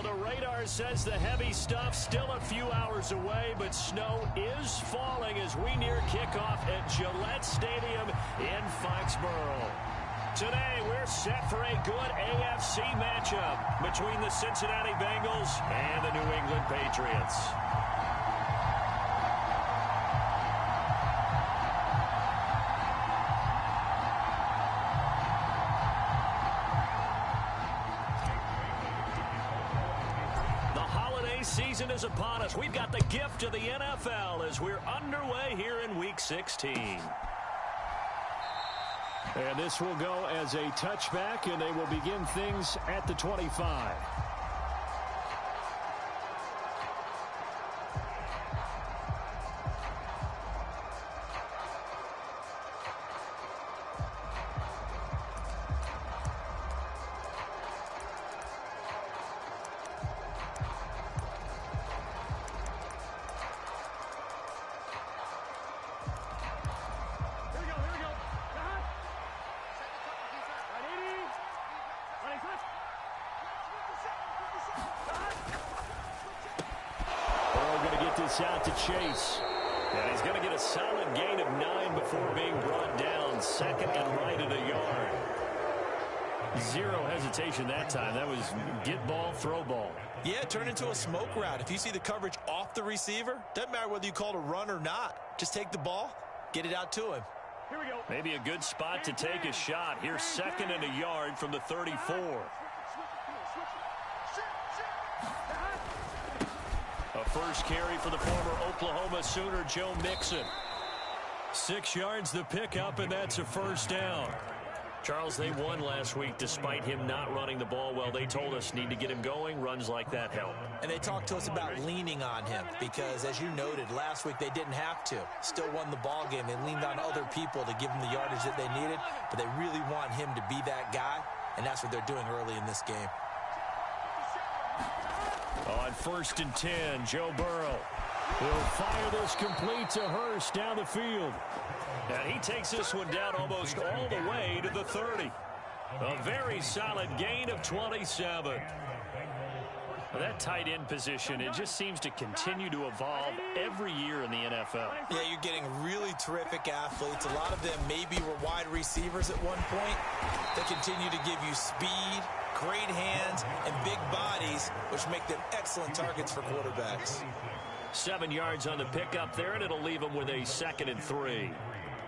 Well, the radar says the heavy stuff still a few hours away, but snow is falling as we near kickoff at Gillette Stadium in Foxborough. Today, we're set for a good AFC matchup between the Cincinnati Bengals and the New England Patriots. Season is upon us. We've got the gift of the NFL as we're underway here in Week 16. And this will go as a touchback, and they will begin things at the 25. Out to Chase. And he's going to get a solid gain of 9 before being brought down. Second and right at a yard. Zero hesitation that time. That was get ball, throw ball. Yeah, turn into a smoke route. If you see the coverage off the receiver, doesn't matter whether you call it a run or not. Just take the ball, get it out to him. Here we go. Maybe a good spot to take a shot. Here's second and a yard from the 34. First carry for the former Oklahoma Sooner, Joe Mixon. 6 yards the pickup, and that's a first down. Charles, they won last week despite him not running the ball well. They told us need to get him going. Runs like that help. And they talked to us about leaning on him because, as you noted, last week they didn't have to. Still won the ball game. They leaned on other people to give them the yardage that they needed, but they really want him to be that guy, and that's what they're doing early in this game. On 1st and 10, Joe Burrow. He'll fire this complete to Hurst down the field. And he takes this one down almost all the way to the 30. A very solid gain of 27. Well, that tight end position, it just seems to continue to evolve every year in the NFL. Yeah, you're getting really terrific athletes. A lot of them maybe were wide receivers at one point. They continue to give you speed, great hands, and big bodies, which make them excellent targets for quarterbacks. 7 yards on the pickup there, and it'll leave them with a 2nd and 3.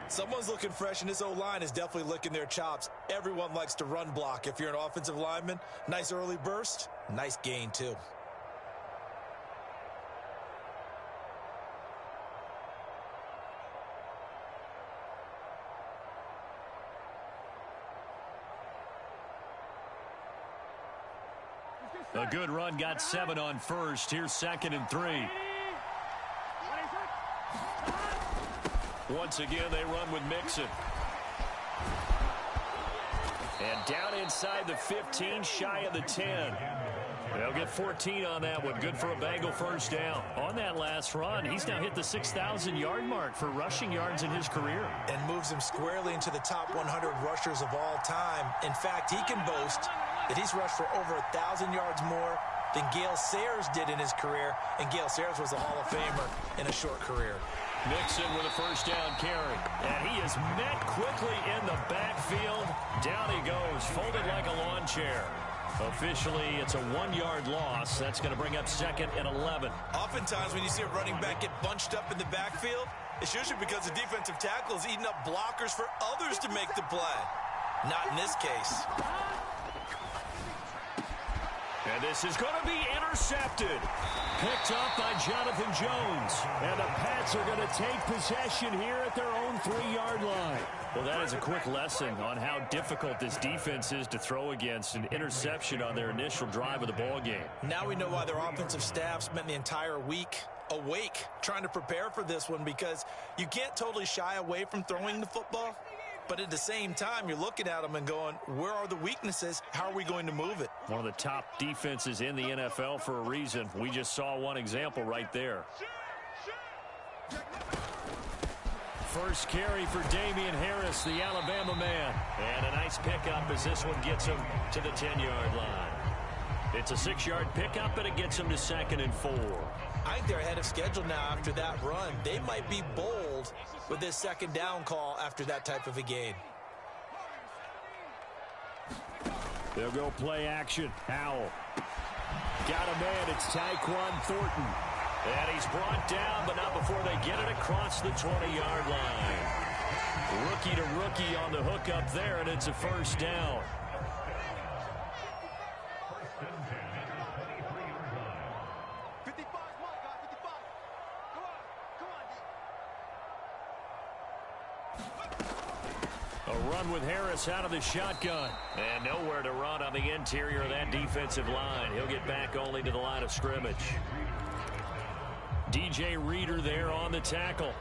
Someone's looking fresh, and this O-line is definitely licking their chops. Everyone likes to run block. If you're an offensive lineman, nice early burst, nice gain too. A good run, got 7 on first. Here's 2nd and 3. Once again, they run with Mixon. And down inside the 15, shy of the 10. They'll get 14 on that one. Good for a Bengal first down. On that last run, he's now hit the 6,000-yard mark for rushing yards in his career. And moves him squarely into the top 100 rushers of all time. In fact, he can boast that he's rushed for over 1,000 yards more than Gale Sayers did in his career. And Gale Sayers was a Hall of Famer in a short career. Mixon with a first down carry. And he is met quickly in the backfield. Down he goes, folded like a lawn chair. Officially, it's a 1-yard loss. That's going to bring up 2nd and 11. Oftentimes when you see a running back get bunched up in the backfield, it's usually because the defensive tackle is eating up blockers for others to make the play. Not in this case. And this is going to be intercepted. Picked up by Jonathan Jones. And the Pats are going to take possession here at their own 3-yard line. Well, that is a quick lesson on how difficult this defense is to throw against. An interception on their initial drive of the ball game. Now we know why their offensive staff spent the entire week awake trying to prepare for this one, because you can't totally shy away from throwing the football. But at the same time, you're looking at them and going, where are the weaknesses? How are we going to move it? One of the top defenses in the NFL for a reason. We just saw one example right there. First carry for Damian Harris, the Alabama man. And a nice pickup as this one gets him to the 10-yard line. It's a 6-yard pickup, and it gets them to 2nd and 4. I think they're ahead of schedule now after that run. They might be bold with this 2nd down call after that type of a gain. They'll go play action. Howell. Got a man. It's Tyquan Thornton. And he's brought down, but not before they get it across the 20-yard line. Rookie to rookie on the hook up there, and it's a 1st down. A run with Harris out of the shotgun. And nowhere to run on the interior of that defensive line. He'll get back only to the line of scrimmage. DJ Reader there on the tackle.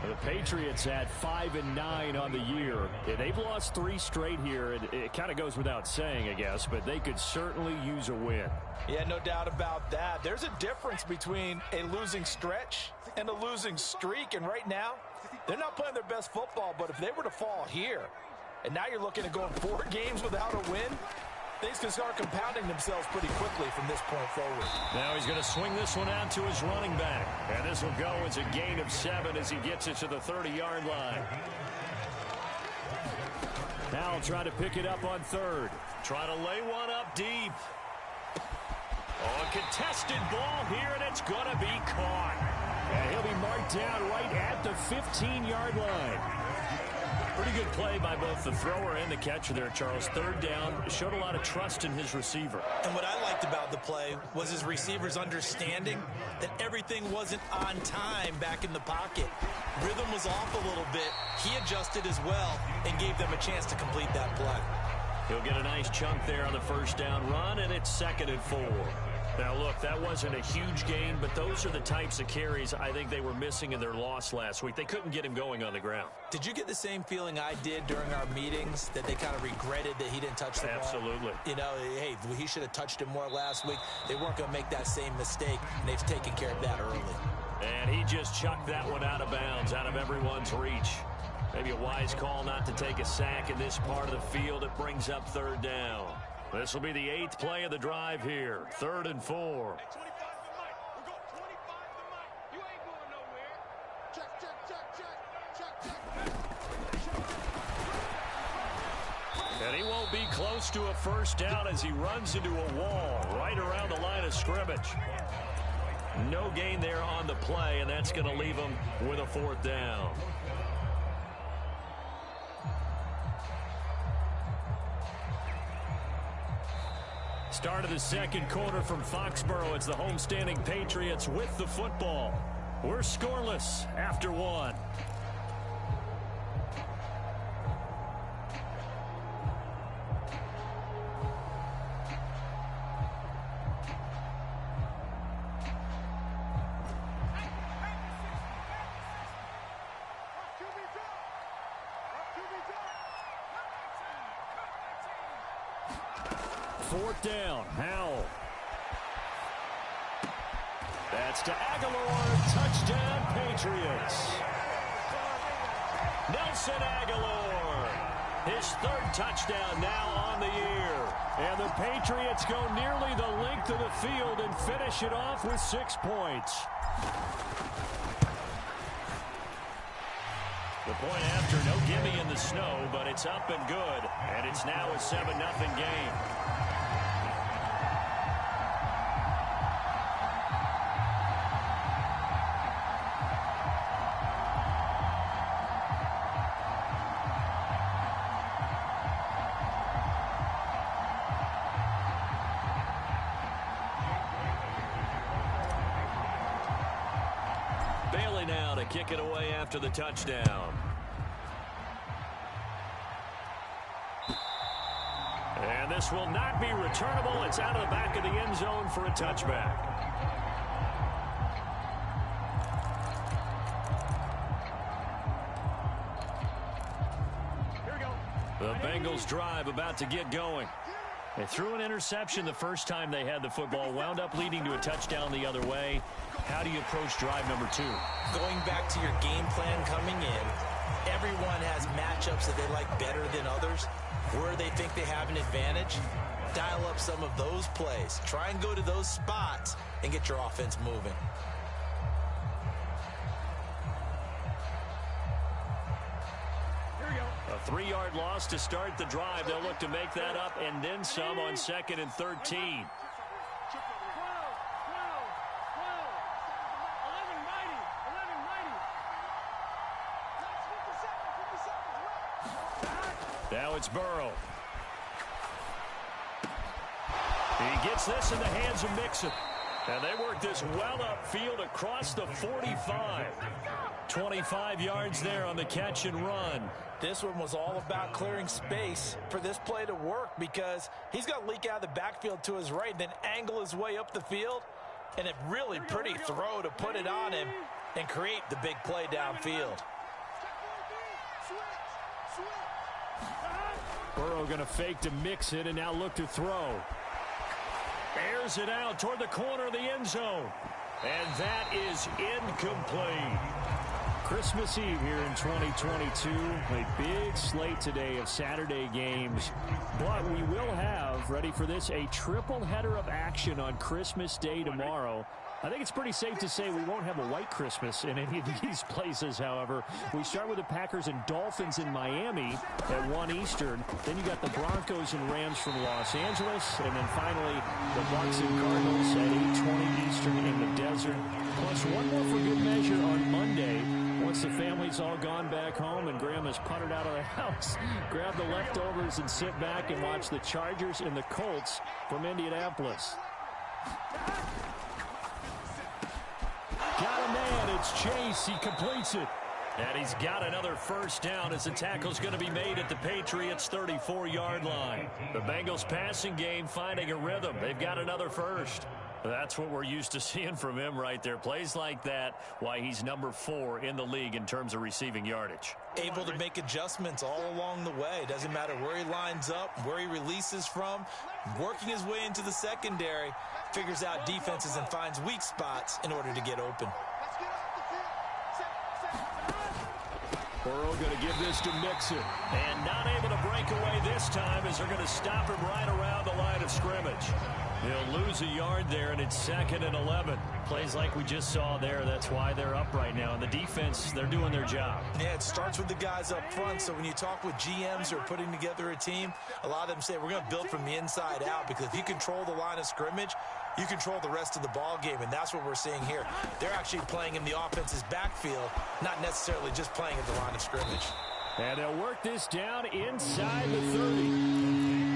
The Patriots at 5-9 on the year. They've lost 3 straight here. It kind of goes without saying, I guess, but they could certainly use a win. Yeah, no doubt about that. There's a difference between a losing stretch and a losing streak, and right now, they're not playing their best football, but if they were to fall here, and now you're looking at going 4 games without a win, things can start compounding themselves pretty quickly from this point forward. Now he's going to swing this one out to his running back. And this will go as a gain of 7 as he gets it to the 30-yard line. Now he'll try to pick it up on 3rd. Try to lay one up deep. Oh, a contested ball here, and it's going to be caught. And he'll be marked down right at the 15-yard line. Pretty good play by both the thrower and the catcher there, Charles. 3rd down, showed a lot of trust in his receiver. And what I liked about the play was his receiver's understanding that everything wasn't on time back in the pocket. Rhythm was off a little bit. He adjusted as well and gave them a chance to complete that play. He'll get a nice chunk there on the 1st down run, and it's 2nd and 4. Now, look, that wasn't a huge gain, but those are the types of carries I think they were missing in their loss last week. They couldn't get him going on the ground. Did you get the same feeling I did during our meetings, that they kind of regretted that he didn't touch the ball? Absolutely. You know, hey, he should have touched him more last week. They weren't going to make that same mistake, and they've taken care of that early. And he just chucked that one out of bounds, out of everyone's reach. Maybe a wise call not to take a sack in this part of the field. It brings up 3rd down. This will be the 8th play of the drive here. 3rd and 4. And he won't be close to a 1st down as he runs into a wall right around the line of scrimmage. No gain there on the play, and that's going to leave him with a 4th down. Start of the 2nd quarter from Foxborough. It's the homestanding Patriots with the football. We're scoreless after 1. Fourth down, Howell. That's to Aguilar. Touchdown, Patriots. Nelson Aguilar. His 3rd touchdown now on the year. And the Patriots go nearly the length of the field and finish it off with 6 points. The point after, no gimme in the snow, but it's up and good. And it's now a 7-0 game. Bailey now to kick it away after the touchdown. And this will not be returnable. It's out of the back of the end zone for a touchback. Here we go. The Bengals drive about to get going. They threw an interception the first time they had the football, wound up leading to a touchdown the other way. How do you approach drive number 2? Going back to your game plan coming in, Everyone has matchups that they like better than others. Where they think they have an advantage, dial up some of those plays. Try and go to those spots and get your offense moving. A 3-yard loss to start the drive. They'll look to make that up and then some on 2nd and 13. Now it's Burrow. He gets this in the hands of Mixon. And they work this well upfield across the 45. 25 yards there on the catch and run. This one was all about clearing space for this play to work because he's got to leak out of the backfield to his right, then angle his way up the field. And a really pretty throw to put it on him and create the big play downfield. Burrow going to fake to mix it and now look to throw. Airs it out toward the corner of the end zone. And that is incomplete. Christmas Eve here in 2022. A big slate today of Saturday games. But we will have, ready for this, a triple header of action on Christmas Day tomorrow. I think it's pretty safe to say we won't have a white Christmas in any of these places, however. We start with the Packers and Dolphins in Miami at 1 Eastern. Then you got the Broncos and Rams from Los Angeles. And then finally, the Bucs and Cardinals at 8:20 Eastern in the desert. Plus one more for good measure on Monday. Once the family's all gone back home and Grandma's puttered out of the house, grab the leftovers and sit back and watch the Chargers and the Colts from Indianapolis. Got a man, it's Chase, he completes it. And he's got another first down as the tackle's going to be made at the Patriots' 34-yard line. The Bengals passing game finding a rhythm. They've got another first. That's what we're used to seeing from him right there. Plays like that, why he's number 4 in the league in terms of receiving yardage. Able to make adjustments all along the way. Doesn't matter where he lines up, where he releases from. Working his way into the secondary, figures out defenses and finds weak spots in order to get open. Burrow going to give this to Mixon. And not able to break away this time as they're going to stop him right around the line of scrimmage. He'll lose a yard there, and it's 2nd and 11. Plays like we just saw there. That's why they're up right now. And the defense, they're doing their job. Yeah, it starts with the guys up front. So when you talk with GMs who are putting together a team, a lot of them say we're going to build from the inside out, because if you control the line of scrimmage, you control the rest of the ball game, and that's what we're seeing here. They're actually playing in the offense's backfield, not necessarily just playing at the line of scrimmage. And they'll work this down inside the 30.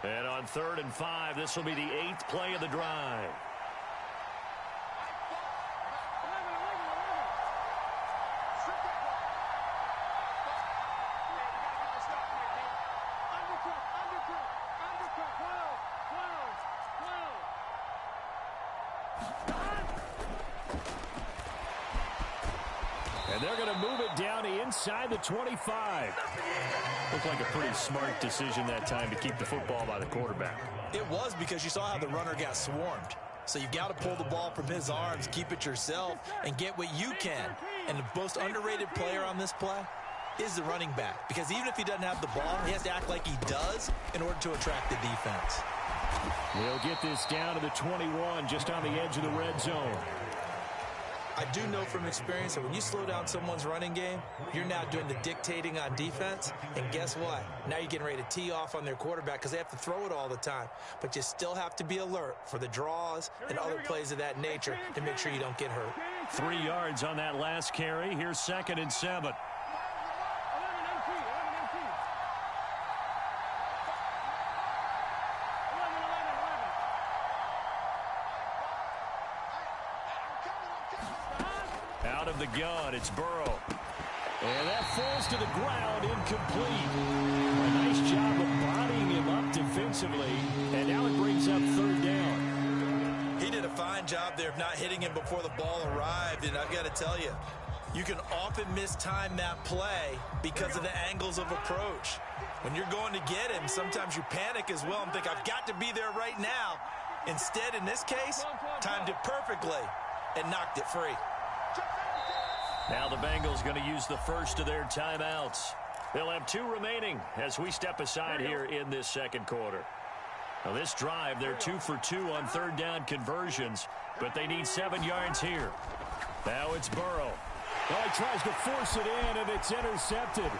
And on 3rd and 5, this will be the 8th play of the drive. And they're going to move it down to inside the 25. Looked like a pretty smart decision that time to keep the football by the quarterback. It was, because you saw how the runner got swarmed. So you've got to pull the ball from his arms, keep it yourself, and get what you can. And the most underrated player on this play is the running back. Because even if he doesn't have the ball, he has to act like he does in order to attract the defense. They'll get this down to the 21, just on the edge of the red zone. I do know from experience that when you slow down someone's running game, you're now doing the dictating on defense. And guess what? Now you're getting ready to tee off on their quarterback because they have to throw it all the time. But you still have to be alert for the draws and other plays of that nature to make sure you don't get hurt. 3 yards on that last carry. Here's 2nd and 7. Out of the gun, it's Burrow. And that falls to the ground, incomplete. A nice job of bodying him up defensively, and now it brings up 3rd down. He did a fine job there of not hitting him before the ball arrived, and I've got to tell you, you can often mistime that play because of the angles of approach. When you're going to get him, sometimes you panic as well and think, I've got to be there right now. Instead, in this case, timed it perfectly and knocked it free. Now the Bengals going to use the first of their timeouts. They'll have 2 remaining as we step aside here in this second quarter. Now this drive, they're 2 for 2 on third down conversions, but they need 7 yards here. Now it's Burrow. Well, he tries to force it in, and it's intercepted.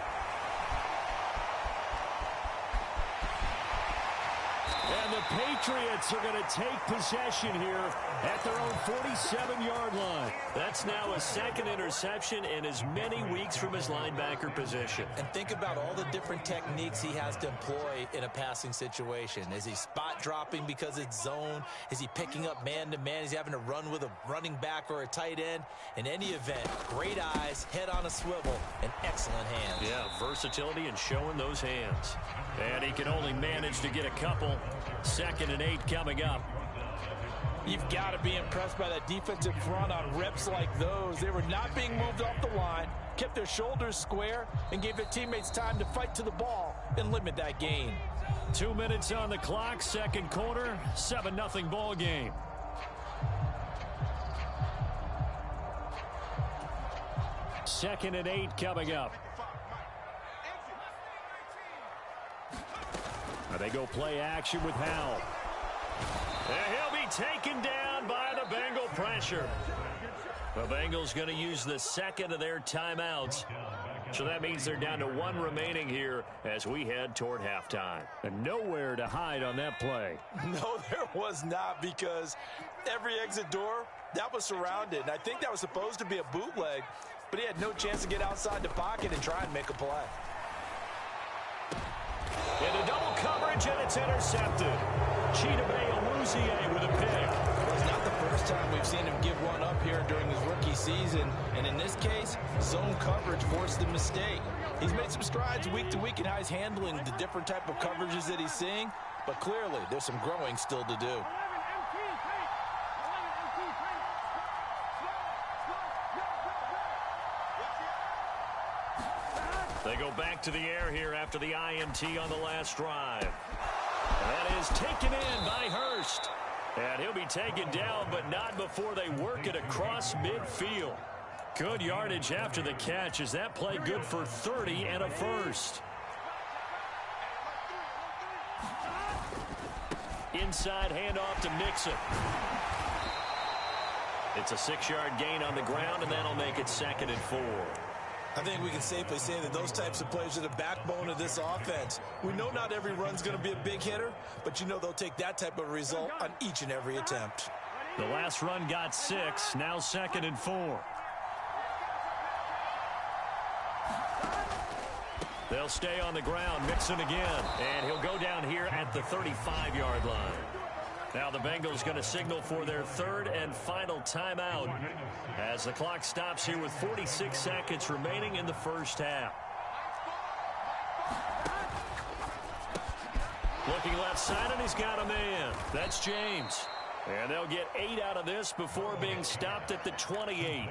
And the Patriots are going to take possession here at their own 47-yard line. That's now a second interception in as many weeks from his linebacker position. And think about all the different techniques he has to employ in a passing situation. Is he spot dropping because it's zone? Is he picking up man-to-man? Is he having to run with a running back or a tight end? In any event, great eyes, head on a swivel, and excellent hands. Yeah, versatility and showing those hands. And he can only manage to get a couple. 2nd and 8 coming up. You've got to be impressed by that defensive front on reps like those. They were not being moved off the line, kept their shoulders square, and gave their teammates time to fight to the ball and limit that gain. 2 minutes on the clock, second quarter, 7-0 ball game. Second and 8 coming up. Now they go play action with Howell. And he'll be taken down by the Bengal pressure. The Bengals going to use the second of their timeouts. So that means they're down to 1 remaining here as we head toward halftime. And nowhere to hide on that play. No, there was not, because every exit door, that was surrounded. And I think that was supposed to be a bootleg, but he had no chance to get outside the pocket and try and make a play. Into double coverage, and it's intercepted. Chidobe Awuzie with a pick. Well, it's not the first time we've seen him give one up here during his rookie season. And in this case, zone coverage forced the mistake. He's made some strides week to week in how he's handling the different type of coverages that he's seeing. But clearly, there's some growing still to do. They go back to the air here after the INT on the last drive. That is taken in by Hurst. And he'll be taken down, but not before they work it across midfield. Good yardage after the catch. Is that play good for 30 and a first? Inside handoff to Mixon. It's a 6-yard gain on the ground, and that'll make it 2nd and 4. I think we can safely say that those types of plays are the backbone of this offense. We know not every run's going to be a big hitter, but you know they'll take that type of result on each and every attempt. The last run got 6, now 2nd and 4. They'll stay on the ground. Mixon again, and he'll go down here at the 35-yard line. Now the Bengals going to signal for their 3rd and final timeout as the clock stops here with 46 seconds remaining in the first half. Looking left side, and he's got a man. That's James. And they'll get 8 out of this before being stopped at the 28.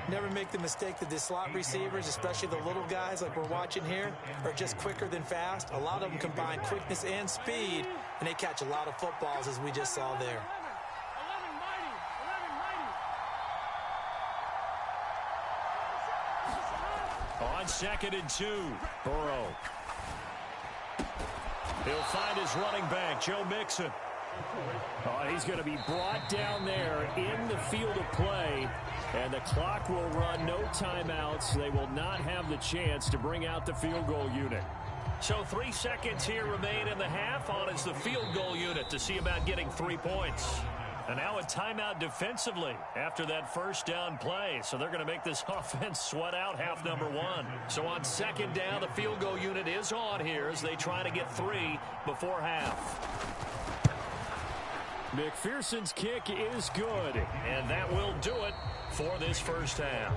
Never make the mistake that the slot receivers, especially the little guys like we're watching here, are just quicker than fast. A lot of them combine quickness and speed, and they catch a lot of footballs, as we just saw there. On 2nd and 2, Burrow. He'll find his running back, Joe Mixon. Oh, he's going to be brought down there in the field of play, and the clock will run. No timeouts. They will not have the chance to bring out the field goal unit. So 3 seconds here remain in the half. On is the field goal unit to see about getting 3 points. And now a timeout defensively after that first down play. So they're going to make this offense sweat out half number 1. So on 2nd down, the field goal unit is on here as they try to get 3 before half. McPherson's kick is good. And that will do it for this first half.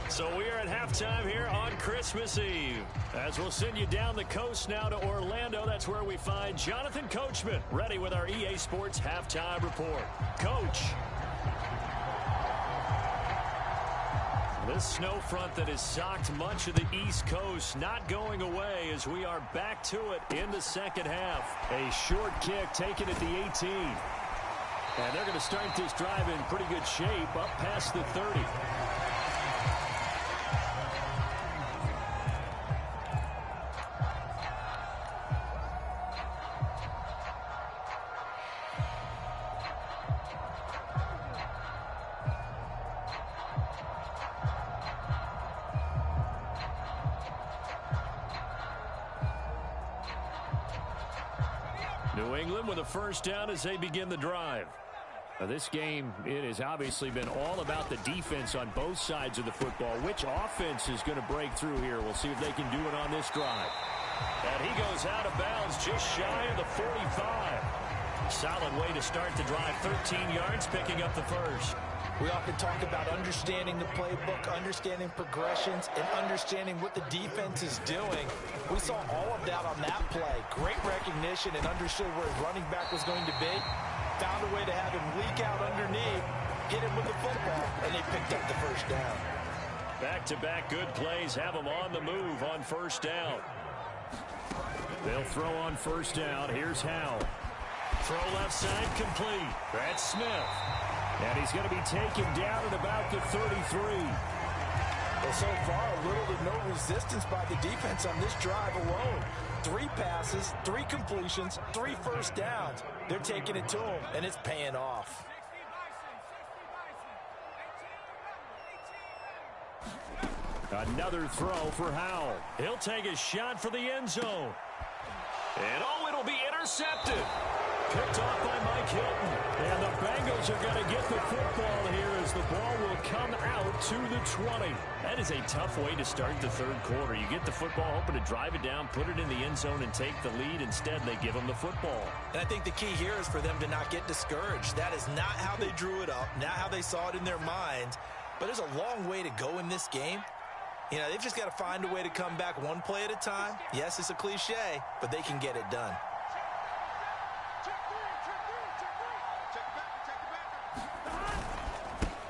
So we are at halftime here on Christmas Eve. As we'll send you down the coast now to Orlando. That's where we find Jonathan Coachman ready with our EA Sports Halftime Report. Coach. This snow front that has socked much of the East Coast not going away as we are back to it in the second half. A short kick taken at the 18. And they're going to start this drive in pretty good shape up past the 30. New England with a first down as they begin the drive. Now this game, it has obviously been all about the defense on both sides of the football. Which offense is going to break through here? We'll see if they can do it on this drive. And he goes out of bounds just shy of the 45. Solid way to start the drive. 13 yards, picking up the first. We often talk about understanding the playbook, understanding progressions, and understanding what the defense is doing. We saw all of that on that play. Great recognition and understood where his running back was going to be. Found a way to have him leak out underneath, hit him with the football, and they picked up the first down. Back-to-back good plays have them on the move on first down. They'll throw on first down. Here's Howell. Throw left side complete. That's Smith. And he's going to be taken down at about the 33. Well, so far, little to no resistance by the defense on this drive alone. 3 passes, 3 completions, 3 first downs. They're taking it to him, and it's paying off. Another throw for Howell. He'll take a shot for the end zone. And oh, it'll be intercepted. Picked off by Mike Hilton. And the Bengals are going to get the football here as the ball will come out to the 20. That is a tough way to start the third quarter. You get the football, hoping to drive it down, put it in the end zone, and take the lead. Instead, they give them the football. And I think the key here is for them to not get discouraged. That is not how they drew it up, not how they saw it in their minds. But there's a long way to go in this game. You know, they've just got to find a way to come back one play at a time. Yes, it's a cliche, but they can get it done.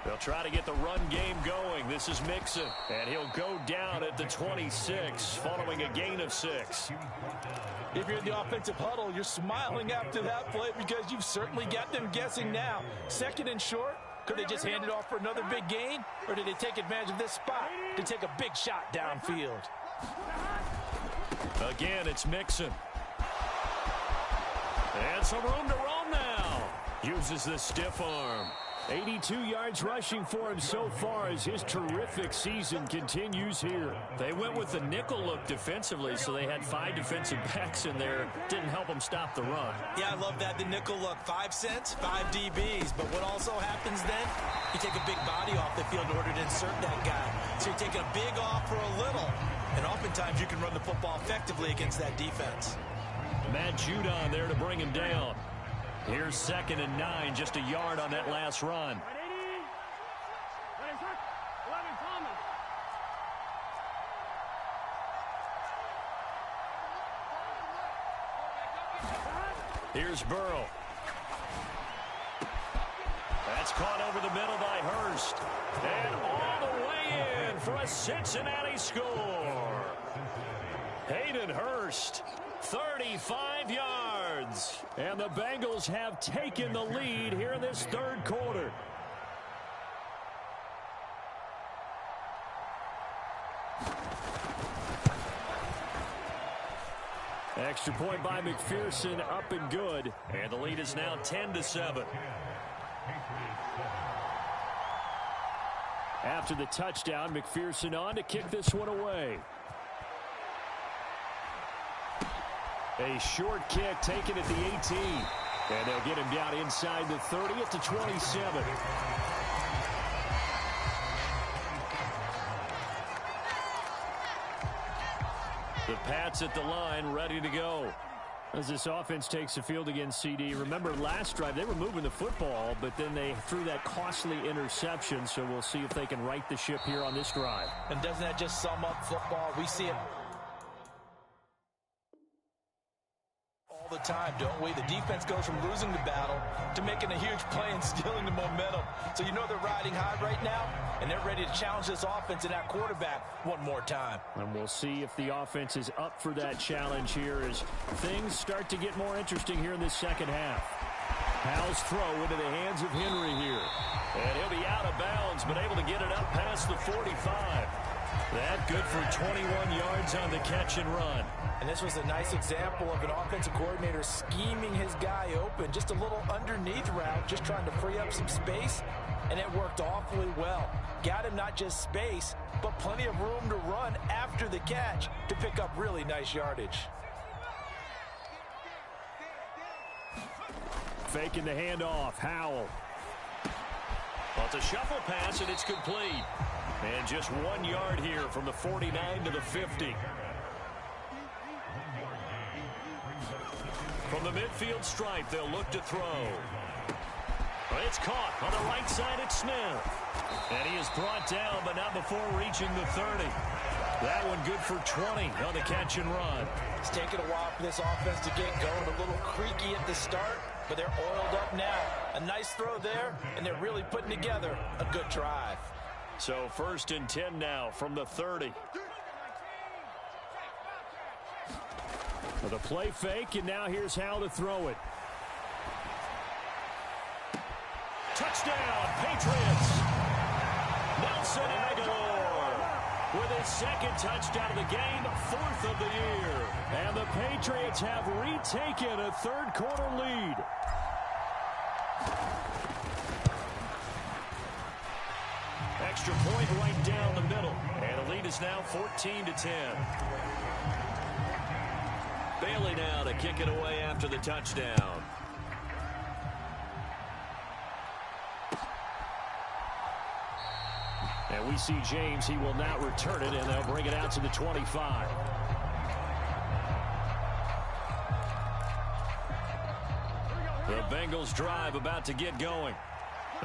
They'll try to get the run game going. This is Mixon, and he'll go down at the 26 following a gain of 6. If you're in the offensive huddle, you're smiling after that play because you've certainly got them guessing now. Second and short, could they just hand it off for another big gain, or did they take advantage of this spot to take a big shot downfield? Again, it's Mixon. And some room to roam now. Uses the stiff arm. 82 yards rushing for him so far as his terrific season continues here. They went with the nickel look defensively, so they had 5 defensive backs in there. Didn't help them stop the run. Yeah, I love that, the nickel look. 5 cents, 5 DBs. But what also happens then, you take a big body off the field in order to insert that guy. So you're taking a big off for a little. And oftentimes you can run the football effectively against that defense. Matt Judon there to bring him down. Here's 2nd and 9, just a yard on that last run. Here's Burrow. That's caught over the middle by Hurst. And all the way in for a Cincinnati score. Hayden Hurst. 35 yards. And the Bengals have taken the lead here in this third quarter. Extra point by McPherson, up and good. And the lead is now 10-7. After the touchdown, McPherson on to kick this one away. A short kick taken at the 18. And they'll get him down inside the 30 at the 27. The Pats at the line, ready to go. As this offense takes the field against CD. Remember, last drive, they were moving the football, but then they threw that costly interception. So we'll see if they can right the ship here on this drive. And doesn't that just sum up football? We see it the time, don't we? The defense goes from losing the battle to making a huge play and stealing the momentum. So you know they're riding high right now, and they're ready to challenge this offense and that quarterback one more time. And we'll see if the offense is up for that challenge here as things start to get more interesting here in this second half. Howell's throw into the hands of Henry here. And he'll be out of bounds, but able to get it up past the 45. That good for 21 yards on the catch and run. And this was a nice example of an offensive coordinator scheming his guy open. Just a little underneath route, just trying to free up some space, and it worked awfully well. Got him not just space, but plenty of room to run after the catch to pick up really nice yardage. Faking the handoff, Howell. Well, it's a shuffle pass, and it's complete. And just 1 yard here from the 49 to the 50. From the midfield stripe, they'll look to throw. Well, it's caught on the right side. It's Smith. And he is brought down, but not before reaching the 30. That one good for 20 on the catch and run. It's taken a while for this offense to get going. A little creaky at the start, but they're oiled up now. A nice throw there, and they're really putting together a good drive. So 1st and 10 now from the 30. With a play fake, and now here's Howell to throw it. Touchdown, Patriots. Nelson Aguilar with his 2nd touchdown of the game, 4th of the year. And the Patriots have retaken a third-quarter lead. Extra point right down the middle. And the lead is now 14-10. Bailey now to kick it away after the touchdown. And we see James. He will not return it, and they'll bring it out to the 25. The Bengals drive about to get going.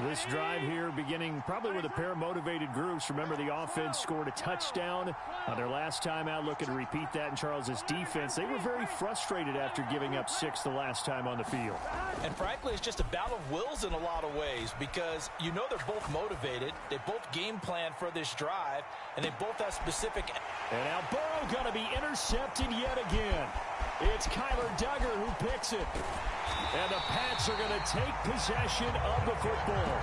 This drive here beginning probably with a pair of motivated groups. Remember, the offense scored a touchdown on their last time out. Looking to repeat that in Charles's defense. They were very frustrated after giving up 6 the last time on the field. And frankly, it's just a battle of wills in a lot of ways because you know they're both motivated. They both game plan for this drive, and they both have specific. And now Burrow going to be intercepted yet again. It's Kyler Duggar who picks it. And the Pats are going to take possession of the football.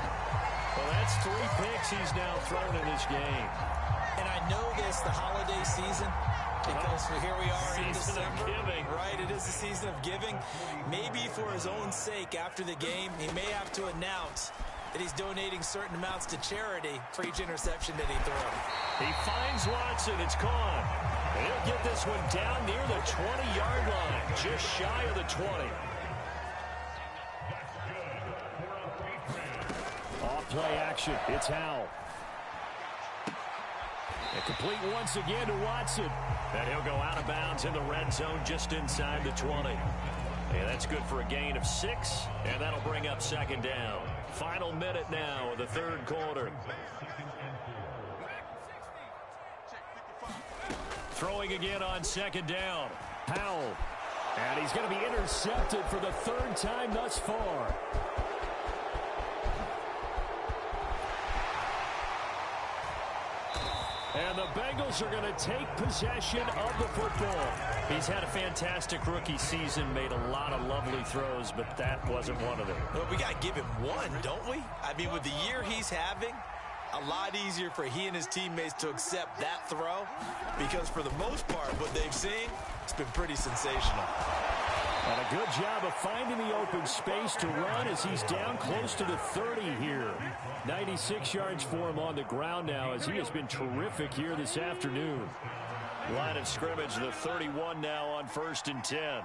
Well, that's 3 picks he's now thrown in this game. And I know this, the holiday season, because here we are in December. Giving. Right, it is the season of giving. Maybe for his own sake after the game, he may have to announce that he's donating certain amounts to charity for each interception that he throws. He finds Watson. It's gone. And he'll get this one down near the 20-yard line, just shy of the 20. Play action. It's Howell. And complete once again to Watson. And he'll go out of bounds in the red zone just inside the 20. And that's good for a gain of 6. And that'll bring up 2nd down. Final minute now of the 3rd quarter. Throwing again on 2nd down. Howell. And he's going to be intercepted for the 3rd time thus far. And the Bengals are going to take possession of the football. He's had a fantastic rookie season, made a lot of lovely throws, but that wasn't one of them. Well, we got to give him one, don't we? I mean, with the year he's having, a lot easier for he and his teammates to accept that throw because for the most part, what they've seen, it's been pretty sensational. And a good job of finding the open space to run as he's down close to the 30 here. 96 yards for him on the ground now as he has been terrific here this afternoon. Line of scrimmage, the 31 now on 1st and 10.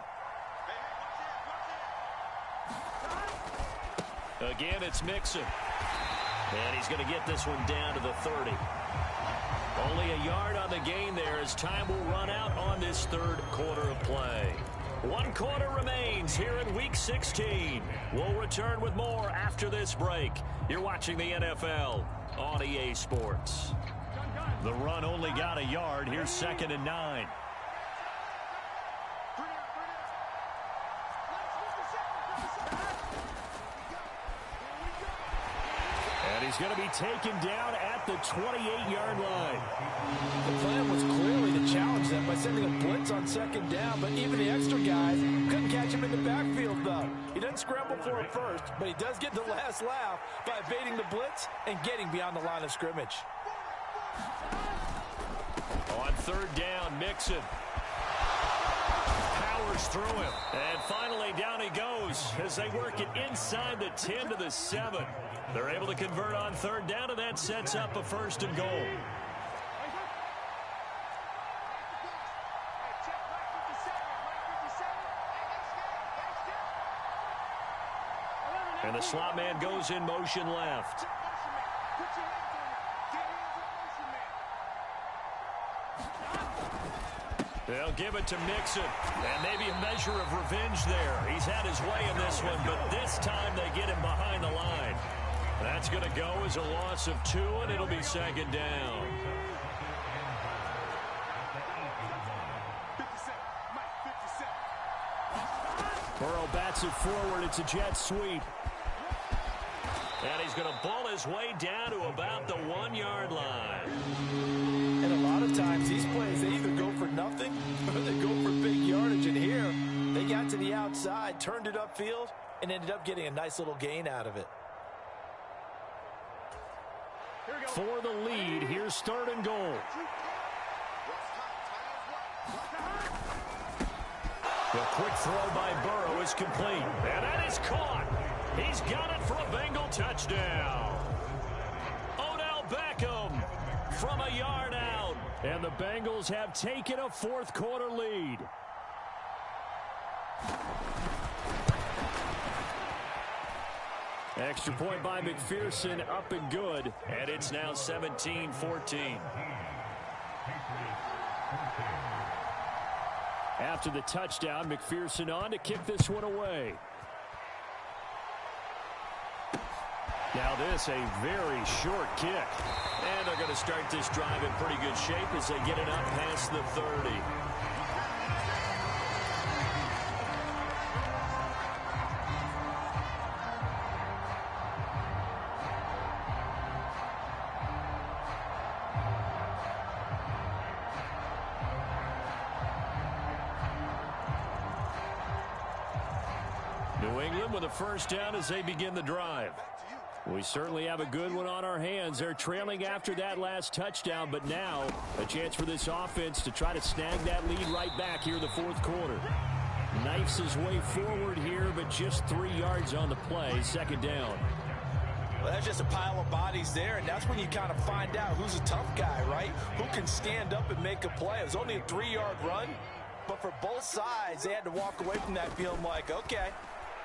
Again, it's Mixon. And he's going to get this one down to the 30. Only a yard on the gain there as time will run out on this 3rd quarter of play. 1 quarter remains here in Week 16. We'll return with more after this break. You're watching the NFL on EA Sports. The run only got a yard. Here's 2nd and 9. He's going to be taken down at the 28-yard line. The plan was clearly to challenge them by sending a blitz on second down, but even the extra guys couldn't catch him in the backfield, though. He doesn't scramble for it first, but he does get the last laugh by evading the blitz and getting beyond the line of scrimmage. On third down, Mixon powers through him. And finally, down he goes as they work it inside the 10 to the 7. They're able to convert on third down, and that sets up a 1st and goal. And the slot man goes in motion left. They'll give it to Mixon. And maybe a measure of revenge there. He's had his way in this one, but this time they get him behind the line. That's going to go as a loss of 2, and it'll be second down. Burrow bats it forward. It's a jet sweep. And he's going to ball his way down to about the 1-yard line. And a lot of times these plays, they either go for nothing or they go for big yardage. And here, they got to the outside, turned it upfield, and ended up getting a nice little gain out of it. For the lead, here's 3rd and goal. The quick throw by Burrow is complete. And that is caught. He's got it for a Bengal touchdown. Odell Beckham from a yard out. And the Bengals have taken a 4th quarter lead. Extra point by McPherson, up and good. And it's now 17-14. After the touchdown, McPherson on to kick this one away. Now this, a very short kick. And they're going to start this drive in pretty good shape as they get it up past the 30. New England with a 1st down as they begin the drive. We certainly have a good one on our hands. They're trailing after that last touchdown, but now a chance for this offense to try to snag that lead right back here in the 4th quarter. Knifes his way forward here, but just 3 yards on the play. 2nd down. Well, that's just a pile of bodies there, and that's when you kind of find out who's a tough guy, right? Who can stand up and make a play. It was only a 3-yard run, but for both sides, they had to walk away from that feeling like, okay,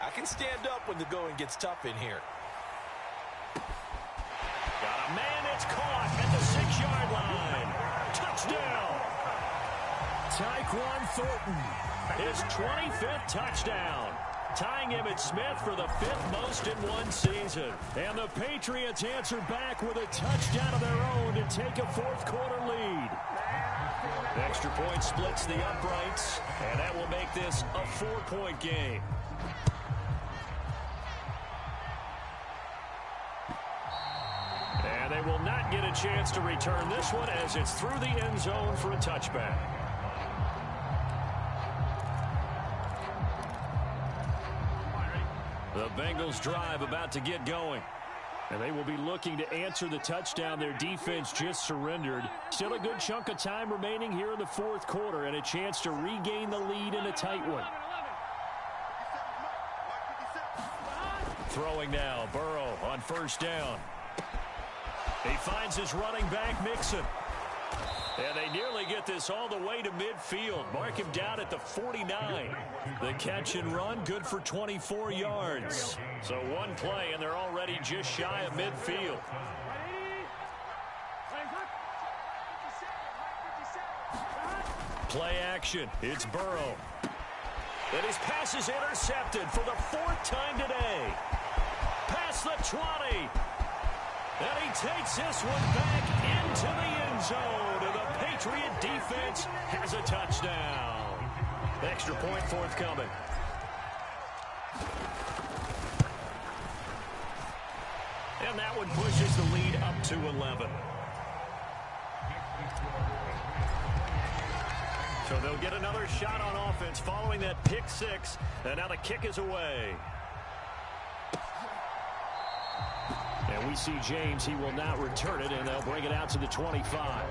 I can stand up when the going gets tough in here. Got a man that's caught at the 6-yard line. Touchdown. Tyquan Thornton, his 25th touchdown. Tying Emmitt Smith for the 5th most in one season. And the Patriots answer back with a touchdown of their own to take a 4th quarter lead. Extra point splits the uprights, and that will make this a 4-point game. And they will not get a chance to return this one as it's through the end zone for a touchback. The Bengals drive about to get going. And they will be looking to answer the touchdown their defense just surrendered. Still a good chunk of time remaining here in the 4th quarter and a chance to regain the lead in a tight one. Throwing now, Burrow on 1st down. He finds his running back, Mixon. And they nearly get this all the way to midfield. Mark him down at the 49. The catch and run, good for 24 yards. So one play, and they're already just shy of midfield. Play action. It's Burrow. And his pass is intercepted for the 4th time today. Past the 20. And he takes this one back into the end zone. And the Patriot defense has a touchdown. Extra point forthcoming. And that one pushes the lead up to 11. So they'll get another shot on offense following that pick six. And now the kick is away. And we see James. He will not return it, and they'll bring it out to the 25.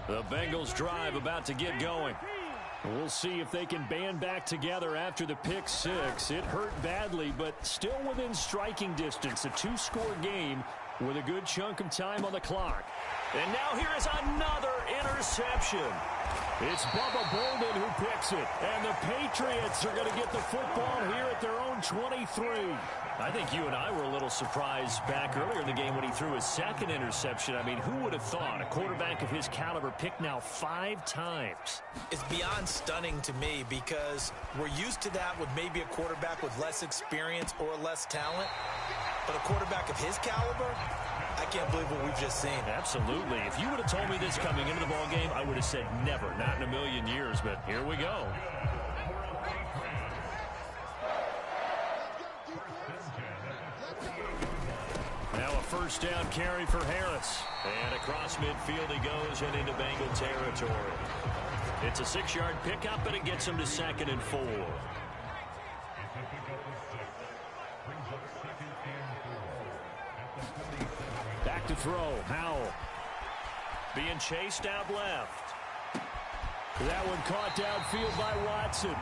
The Bengals drive about to get going. We'll see if they can band back together after the pick six. It hurt badly, but still within striking distance. A two-score game with a good chunk of time on the clock. And now here is another interception. It's Bubba Bolden who picks it. And the Patriots are going to get the football here at their own 23. I think you and I were a little surprised back earlier in the game when he threw his second interception. I mean, who would have thought a quarterback of his caliber picked now 5 times? It's beyond stunning to me because we're used to that with maybe a quarterback with less experience or less talent. But a quarterback of his caliber, I can't believe what we've just seen. Absolutely. If you would have told me this coming into the ballgame, I would have said never, not in a million years. But here we go. Now a first down carry for Harris. And across midfield he goes and into Bengal territory. It's a 6-yard pickup, and it gets him to 2nd and 4. Back to throw. Howell. Being chased out left. That one caught downfield by Watson.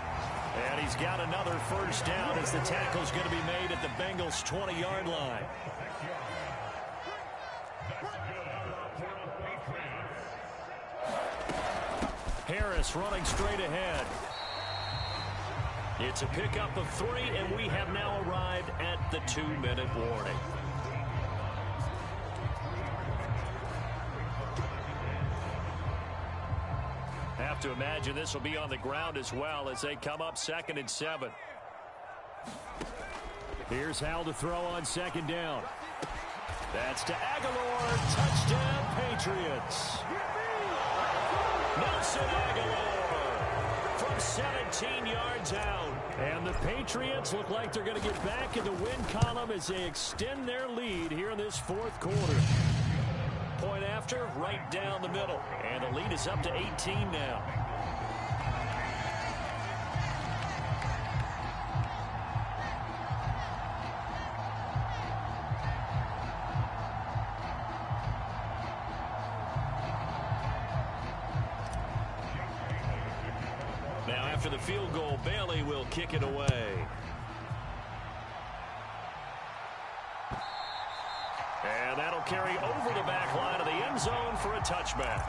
And he's got another first down as the tackle's going to be made at the Bengals' 20-yard line. Harris running straight ahead. It's a pickup of 3, and we have now arrived at the 2-minute warning. Have to imagine this will be on the ground as well as they come up 2nd and 7. Here's Howell to throw on 2nd down. That's to Aguilar. Touchdown, Patriots. Nelson Aguilar from 17 yards out. And the Patriots look like they're going to get back in the win column as they extend their lead here in this 4th quarter. Point after, right down the middle. And the lead is up to 18 now. Now after the field goal, Bailey will kick it away. And that'll carry over the back line of the end zone for a touchback.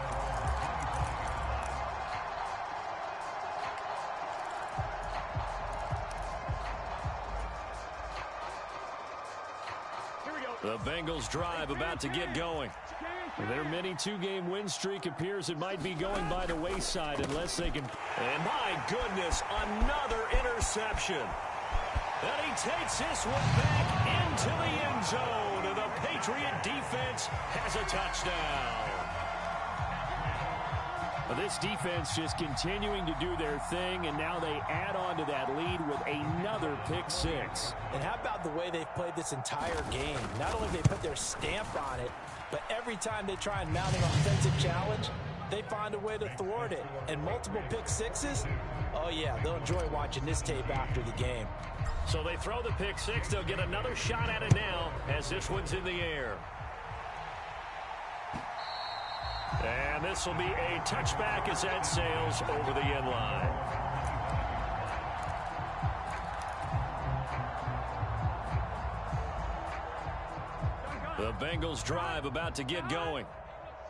The Bengals drive about to get going. Their mini 2-game win streak appears it might be going by the wayside unless they can. And my goodness, another interception. And he takes this one back into the end zone. And the Patriot defense has a touchdown. This defense just continuing to do their thing, and now they add on to that lead with another pick six. And how about the way they've played this entire game? Not only have they put their stamp on it, but every time they try and mount an offensive challenge, they find a way to thwart it. And multiple pick sixes, oh yeah, they'll enjoy watching this tape after the game. So they throw the pick six. They'll get another shot at it now as this one's in the air. And this will be a touchback as that sails over the end line. The Bengals drive about to get going.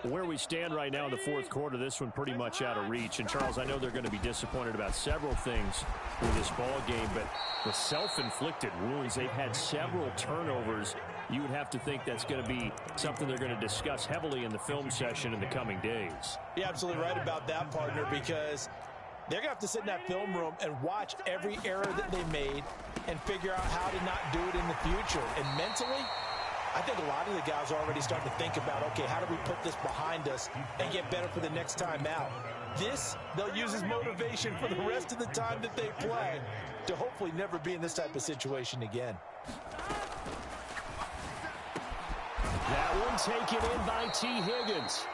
Where we stand right now in the 4th quarter, this one pretty much out of reach. And, Charles, I know they're going to be disappointed about several things with this ball game, but the self-inflicted wounds, they've had several turnovers. You would have to think that's going to be something they're going to discuss heavily in the film session in the coming days. You're absolutely right about that, partner, because they're going to have to sit in that film room and watch every error that they made and figure out how to not do it in the future. And mentally, I think a lot of the guys are already starting to think about, okay, how do we put this behind us and get better for the next time out? This, they'll use as motivation for the rest of the time that they play to hopefully never be in this type of situation again. That one taken in by T. Higgins.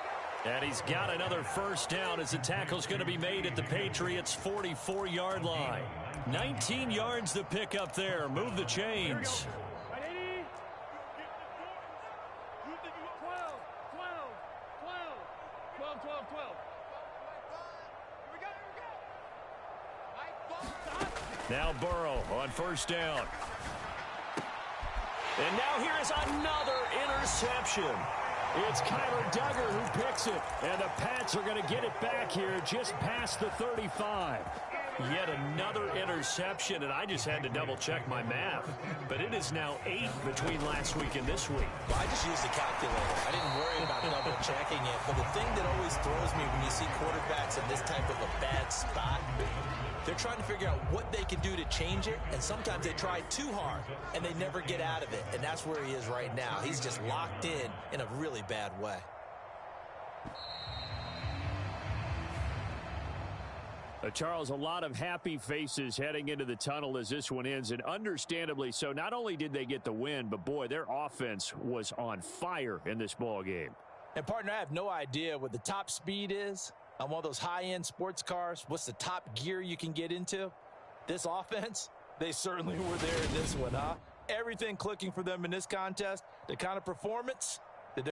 And he's got another first down as the tackle's going to be made at the Patriots' 44-yard line. 19 yards to pick up there. Move the chains. 12. Now Burrow on first down. And now here is another interception. It's Kyler Duggar who picks it. And the Pats are going to get it back here just past the 35. Yet another interception, and I just had to double-check my math. But it is now 8 between last week and this week. Well, I just used the calculator. I didn't worry about double-checking it. But the thing that always throws me when you see quarterbacks in this type of a bad spot, they're trying to figure out what they can do to change it, and sometimes they try too hard, and they never get out of it. And that's where he is right now. He's just locked in a really bad way. Charles, a lot of happy faces heading into the tunnel as this one ends, and understandably so. Not only did they get the win, but, boy, their offense was on fire in this ball game. And, partner, I have no idea what the top speed is on one of those high-end sports cars. What's the top gear you can get into? This offense, they certainly were there in this one, huh? Everything clicking for them in this contest, the kind of performance,